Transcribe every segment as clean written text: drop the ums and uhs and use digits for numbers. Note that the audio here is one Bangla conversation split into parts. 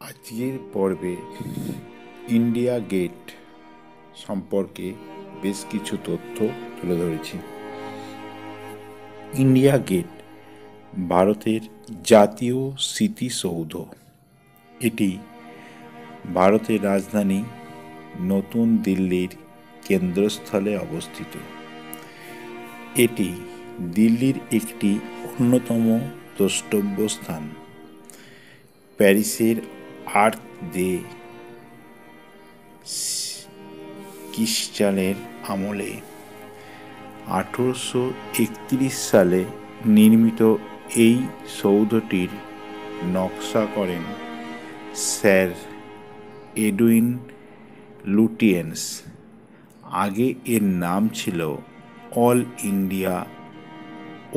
আজকের পর্বে ইন্ডিয়া গেট সম্পর্কে বেশ কিছু তথ্য তুলে ধরেছি। ইন্ডিয়া গেট ভারতের জাতীয় স্মৃতিসৌধ। এটি ভারতের রাজধানী নতুন দিল্লির কেন্দ্রস্থলে অবস্থিত। এটি দিল্লির একটি অন্যতম দ্রষ্টব্য স্থান। প্যারিসের আর্ক দে কিসচালের আমলে 1831 সালে নির্মিত এই সৌধটির নকশা করেন স্যার এডুইন লুটিয়েন্স। আগে এর নাম ছিল অল ইন্ডিয়া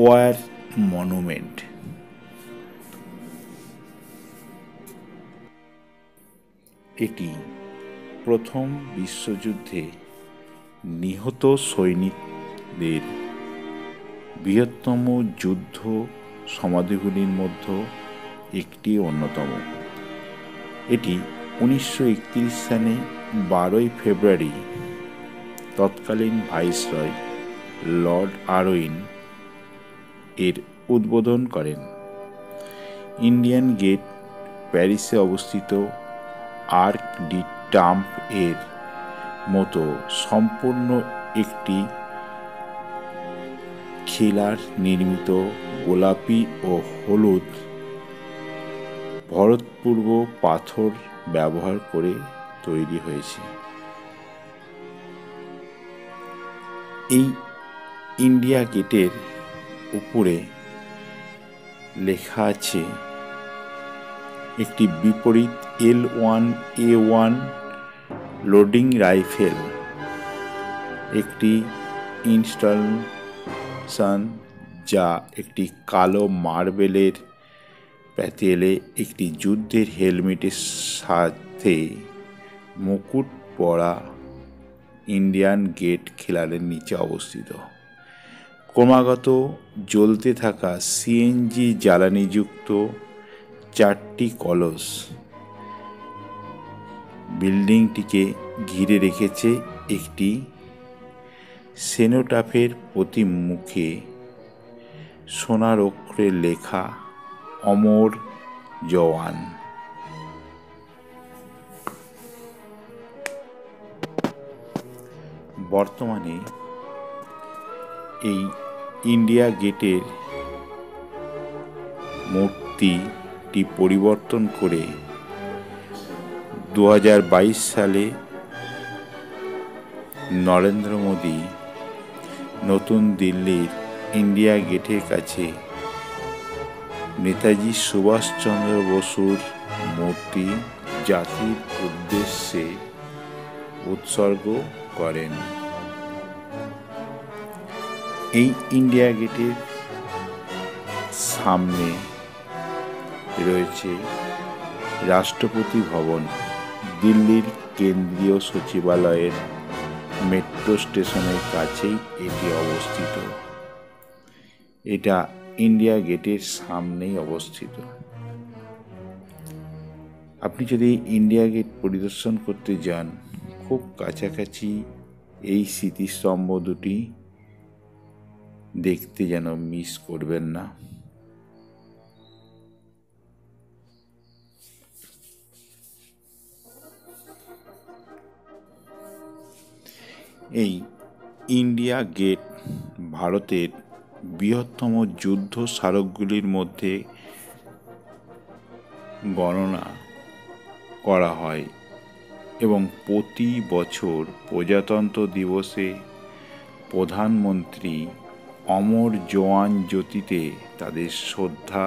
ওয়ার মনুমেন্ট। এটি প্রথম বিশ্বযুদ্ধে নিহত সৈনিকদের বৃহত্তম যুদ্ধ সমাধিগুলির মধ্যে একটি অন্যতম। এটি 1931 সালে 12 ফেব্রুয়ারি তৎকালীন ভাইসরয় লর্ড আরউইন এর উদ্বোধন করেন। ইন্ডিয়ান গেট প্যারিসে অবস্থিত আর্ক ডি ট্রাম্প এর মতো সম্পূর্ণ একটি খিলার নির্মিত গোলাপি ও হলুদ ভরতপূর্ব পাথর ব্যবহার করে তৈরি হয়েছে। এই ইন্ডিয়া গেটের উপরে লেখা আছে একটি বিপরীত L1A1 লোডিং রাইফেল, একটি ইনস্টলেশন যা একটি কালো মার্বেলের প্যানেলে একটি যুদ্ধের হেলমেটের সাথে মুকুট পরা ইন্ডিয়ান গেট খিলানের নিচে অবস্থিত। ক্রমাগত জ্বলতে থাকা সিএনজি জ্বালানিযুক্ত 4টি কলস বিল্ডিংটিকে ঘিরে রেখেছে। একটি সেনোটাফের প্রতিমুখে সোনার অক্ষরে লেখা অমর জওয়ান। বর্তমানে এই ইন্ডিয়া গেটের মূর্তিটি পরিবর্তন করে 2022 সালে নরেন্দ্র মোদী নতুন দিল্লির ইন্ডিয়া গেটের কাছে নেতাজি সুভাষচন্দ্র বসুর মূর্তি জাতির উদ্দেশ্যে উৎসর্গ করেন। এই ইন্ডিয়া গেটের সামনে রয়েছে রাষ্ট্রপতি ভবন। দিল্লির কেন্দ্রীয় সচিবালয়ের মেট্রো স্টেশনের কাছেই এটি অবস্থিত। এটা ইন্ডিয়া গেটের সামনেই অবস্থিত। আপনি যদি ইন্ডিয়া গেট পরিদর্শন করতে যান, খুব কাছাকাছি এই স্মৃতিস্তম্ভ দুটি দেখতে যেন মিস করবেন না। এই ইন্ডিয়া গেট ভারতের বৃহত্তম যুদ্ধ স্মারকগুলির মধ্যে গণনা করা হয় এবং প্রতি বছর প্রজাতন্ত্র দিবসে প্রধানমন্ত্রী অমর জওয়ান জ্যোতিতে তাদের শ্রদ্ধা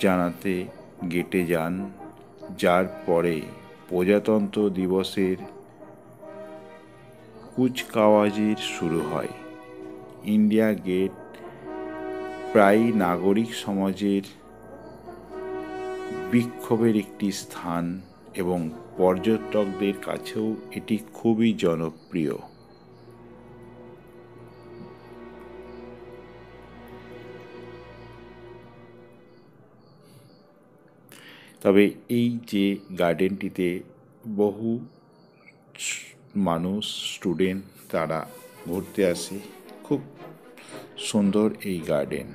জানাতে গেটে যান, যার পরে প্রজাতন্ত্র দিবসের কুচকাওয়াজের শুরু হয়। ইন্ডিয়া গেট প্রায় নাগরিক সমাজের বিক্ষোভের একটি স্থান এবং পর্যটকদের কাছেও এটি খুবই জনপ্রিয়। তবে এই যে গার্ডেনটিতে বহু মানুষ, স্টুডেন্ট তারা ঘুরতে আসে। খুব সুন্দর এই গার্ডেন।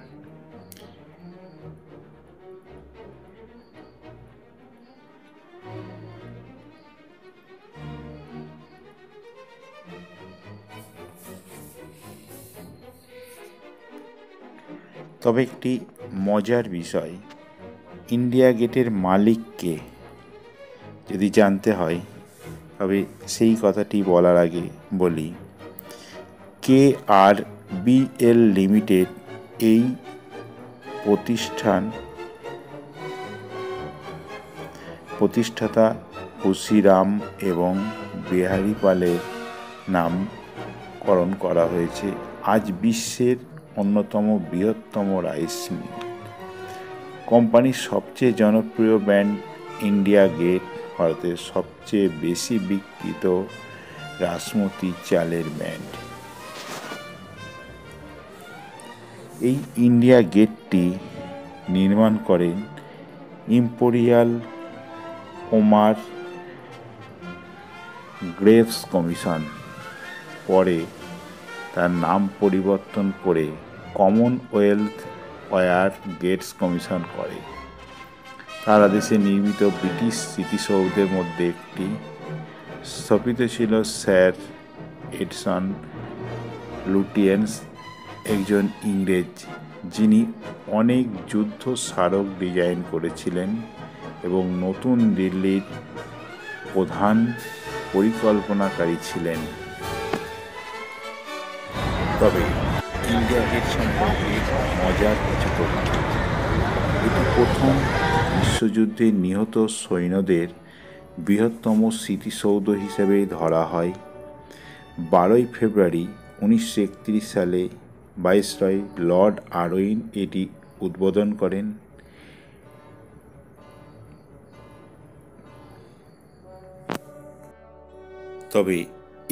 তবে একটি মজার বিষয়, ইন্ডিয়া গেটের মালিককে যদি জানতে হয় তবে সেই কথাটি বলার আগে বলি, KRBL লিমিটেড এই প্রতিষ্ঠাতা খুশিরাম এবং বিহারী পালের নামকরণ করা হয়েছে। আজ বিশ্বের অন্যতম বৃহত্তম রাইস মিল। কোম্পানির সবচেয়ে জনপ্রিয় ব্র্যান্ড ইন্ডিয়া গেট, ভারতের সবচেয়ে বেশি বিক্রিত বাসমতি চালের ব্র্যান্ড। এই ইন্ডিয়া গেটটি নির্মাণ করেন ইম্পেরিয়াল ওমার গ্রেভস কমিশন। পরে তার নাম পরিবর্তন করে কমনওয়েলথ ওয়্যার গেটস কমিশন করে। তার আদেশে নির্মিত ব্রিটিশ স্মৃতিসৌধের মধ্যে একটি। স্থাপিত ছিল স্যার এডসন লুটিয়েন্স, একজন ইংরেজ, যিনি অনেক যুদ্ধ স্মারক ডিজাইন করেছিলেন এবং নতুন দিল্লির প্রধান পরিকল্পনাকারী ছিলেন। তবে ইন্ডিয়া গেট সম্পর্কে মজার কিছু তথ্য। এটি প্রথম বিশ্বযুদ্ধে নিহত সৈন্যদের বৃহত্তম স্মৃতিসৌধ হিসেবে ধরা হয়। 12 ফেব্রুয়ারি 1931 সালে ভাইসরয় লর্ড আরউইন এটি উদ্বোধন করেন। তবে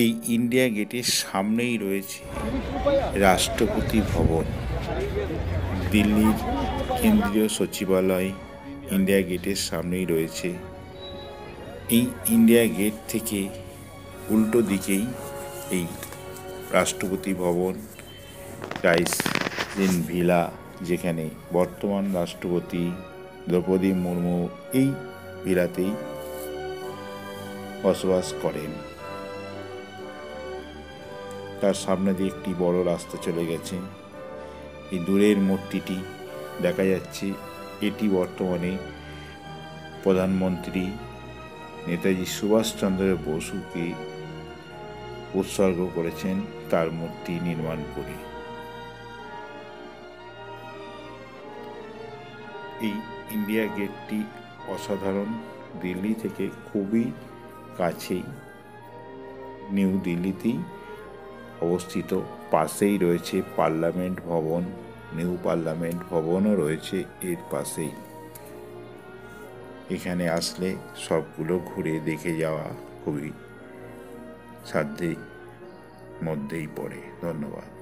এই ইন্ডিয়া গেটের সামনেই রয়েছে রাষ্ট্রপতি ভবন। দিল্লির কেন্দ্রীয় সচিবালয় ইন্ডিয়া গেটের সামনেই রয়েছে। এই ইন্ডিয়া গেট থেকে উল্টো দিকেই এই রাষ্ট্রপতি ভবন, রাইসিন ভিলা, যেখানে বর্তমান রাষ্ট্রপতি দ্রৌপদী মুর্মু এই ভিলাতেই বসবাস করেন। তার সামনে দিয়ে একটি বড় রাস্তা চলে গেছে। এই দূরের মূর্তিটি দেখা যাচ্ছে, এটি বর্তমানে প্রধানমন্ত্রী নেতাজি সুভাষচন্দ্র বসুকে উৎসর্গ করেছেন তার মূর্তি নির্মাণ করে। এই ইন্ডিয়া গেটটি অসাধারণ। দিল্লি থেকে খুবই কাছেই, নিউ দিল্লিতেই অবস্থিত। পাশেই রয়েছে পার্লামেন্ট ভবন, নিউ পার্লামেন্ট ভবনও রয়েছে এর পাশেই। এখানে আসলে সবগুলো ঘুরে দেখে যাওয়া খুবই সাধ্যের মধ্যেই পড়ে। ধন্যবাদ।